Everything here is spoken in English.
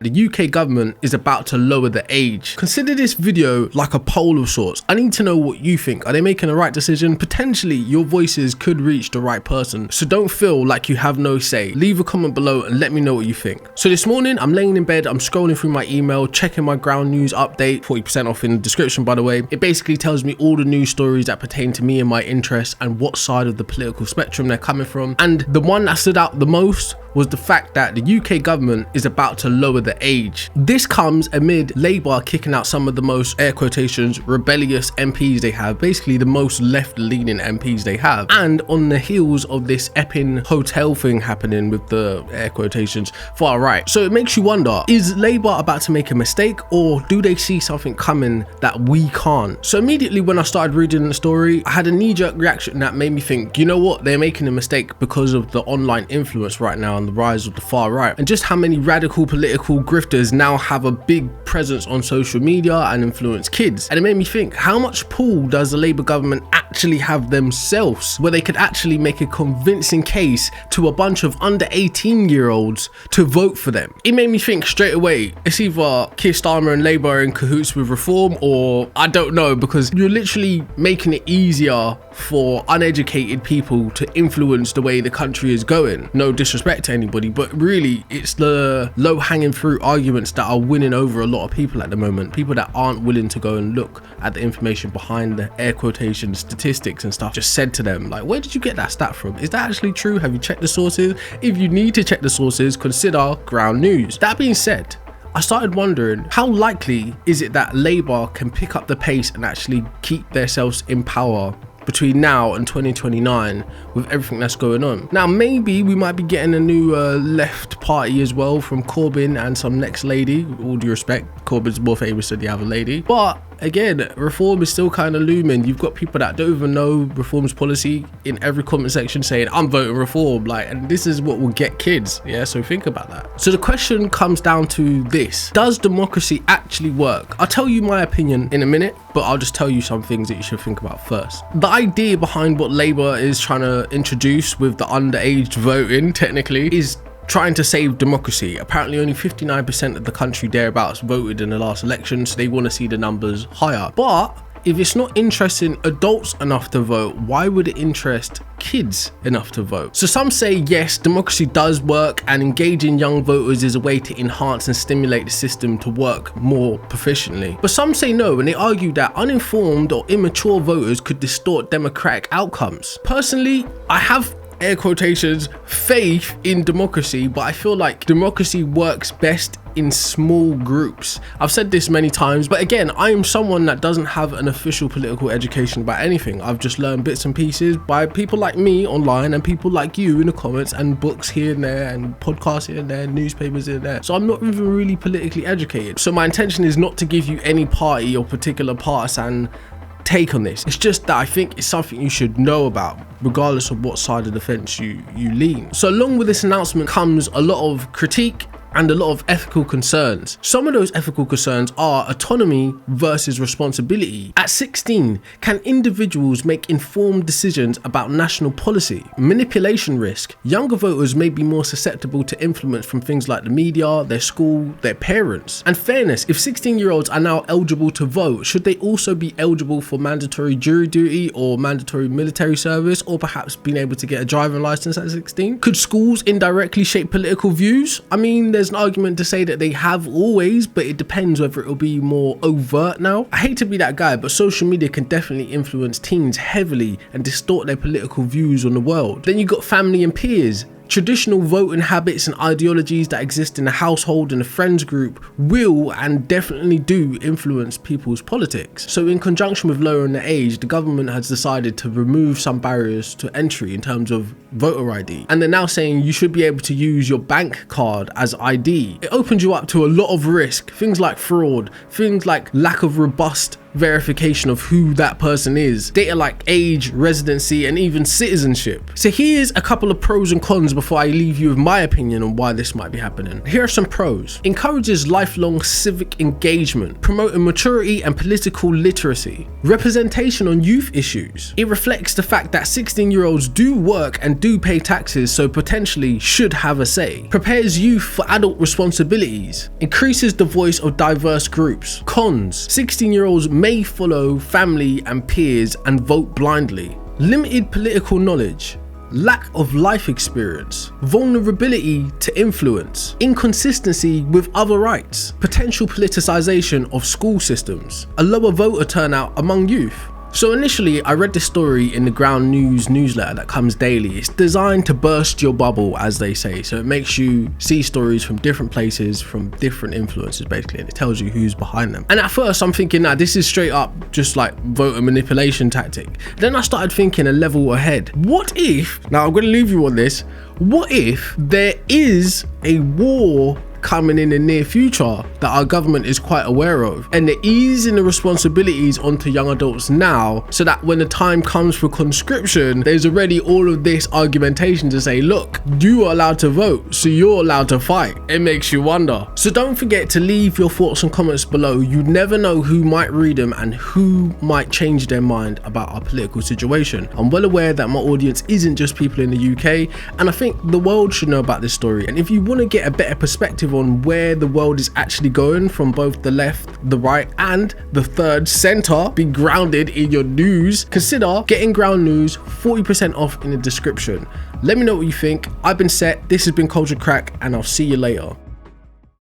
the UK government is about to lower the age. Consider this video like a poll of sorts. I need to know what you think. Are they making the right decision? Potentially your voices could reach the right person, so don't feel like you have no say. Leave a comment below and let me know what you think. So this morning I'm laying in bed, I'm scrolling through my email, checking my ground news update, 40% off in the description by the way. It basically tells me all the news stories that pertain to me and my interests and what side of the political spectrum they're coming from. And the one that stood out the most was the fact that the UK government is about to lower the age. This comes amid Labour kicking out some of the most, air quotations, rebellious MPs they have, basically the most left-leaning MPs they have, and on the heels of this Epping hotel thing happening with the, air quotations, far right. So it makes you wonder, is Labour about to make a mistake, or do they see something coming that we can't? So immediately when I started reading the story, I had a knee-jerk reaction that made me think, you know what, they're making a mistake because of the online influence right now and the rise of the far right, and just how many radical political grifters now have a big presence on social media and influence kids. And it made me think, how much pull does the Labour government actually have themselves, where they could actually make a convincing case to a bunch of under 18-year-olds to vote for them? It made me think straight away, it's either Keir Starmer and Labour are in cahoots with reform, or I don't know, because you're literally making it easier for uneducated people to influence the way the country is going. No disrespect to anybody, but really it's the low-hanging fruit arguments that are winning over a lot of people at the moment. People that aren't willing to go and look at the information behind the, air quotation, statistics and stuff. Just said to them, like, where did you get that stat from? Is that actually true? Have you checked the sources? If you need to check the sources, consider ground news. That being said, I started wondering, how likely is it that Labour can pick up the pace and actually keep themselves in power between now and 2029 with everything that's going on? Now maybe we might be getting a new left party as well from Corbyn and some next lady. With all due respect, Corbyn's more famous than the other lady, but again, reform is still kind of looming. You've got people that don't even know reform's policy in every comment section saying, I'm voting reform, like, and this is what will get kids. Yeah, so think about that. So the question comes down to this: does democracy actually work? I'll tell you my opinion in a minute, but I'll just tell you some things that you should think about first. The idea behind what Labour is trying to introduce with the underage voting, technically, is trying to save democracy. Apparently only 59% of the country thereabouts voted in the last election, so they want to see the numbers higher. But if it's not interesting adults enough to vote, why would it interest kids enough to vote? So some say yes, democracy does work, and engaging young voters is a way to enhance and stimulate the system to work more proficiently. But some say no, and they argue that uninformed or immature voters could distort democratic outcomes. Personally, I have, air quotations, faith in democracy, but I feel like democracy works best in small groups. I've said this many times, but again, I am someone that doesn't have an official political education about anything. I've just learned bits and pieces by people like me online and people like you in the comments, and books here and there and podcasts here and there, newspapers here and there. So I'm not even really politically educated. So my intention is not to give you any party or particular partisan take on this. It's just that I think it's something you should know about, regardless of what side of the fence you lean. So along with this announcement comes a lot of critique and a lot of ethical concerns. Some of those ethical concerns are autonomy versus responsibility. At 16, can individuals make informed decisions about national policy? Manipulation risk. Younger voters may be more susceptible to influence from things like the media, their school, their parents. And fairness, if 16-year-olds are now eligible to vote, should they also be eligible for mandatory jury duty or mandatory military service, or perhaps being able to get a driving license at 16? Could schools indirectly shape political views? I mean, there's an argument to say that they have always, but it depends whether it'll be more overt now. I hate to be that guy, but social media can definitely influence teens heavily and distort their political views on the world. Then you got family and peers. Traditional voting habits and ideologies that exist in the household and the friends group will and definitely do influence people's politics. So in conjunction with lowering the age, the government has decided to remove some barriers to entry in terms of voter ID. And they're now saying you should be able to use your bank card as ID. It opens you up to a lot of risk, things like fraud, things like lack of robust verification of who that person is. Data like age, residency, and even citizenship. So here's a couple of pros and cons before I leave you with my opinion on why this might be happening. Here are some pros. Encourages lifelong civic engagement, promoting maturity and political literacy. Representation on youth issues. It reflects the fact that 16-year-olds do work and do pay taxes, so potentially should have a say. Prepares youth for adult responsibilities. Increases the voice of diverse groups. Cons. 16-year-olds may follow family and peers and vote blindly. Limited political knowledge. Lack of life experience, vulnerability to influence, inconsistency with other rights, potential politicization of school systems, a lower voter turnout among youth. So initially, I read this story in the Ground News newsletter that comes daily. It's designed to burst your bubble, as they say. So it makes you see stories from different places, from different influences, basically, and it tells you who's behind them. And at first, I'm thinking, nah, this is straight up just like voter manipulation tactic. Then I started thinking a level ahead. What if, now I'm going to leave you on this, what if there is a war coming in the near future that our government is quite aware of, and they're easing the responsibilities onto young adults now, so that when the time comes for conscription, there's already all of this argumentation to say, look, you are allowed to vote, so you're allowed to fight. It makes you wonder. So don't forget to leave your thoughts and comments below. You never know who might read them and who might change their mind about our political situation. I'm well aware that my audience isn't just people in the UK, and I think the world should know about this story. And if you want to get a better perspective on where the world is actually going from both the left, the right, and the third center, be grounded in your news, consider getting Ground News 40% off in the description. Let me know what you think. I've been Set, this has been Culture Crack, and I'll see you later.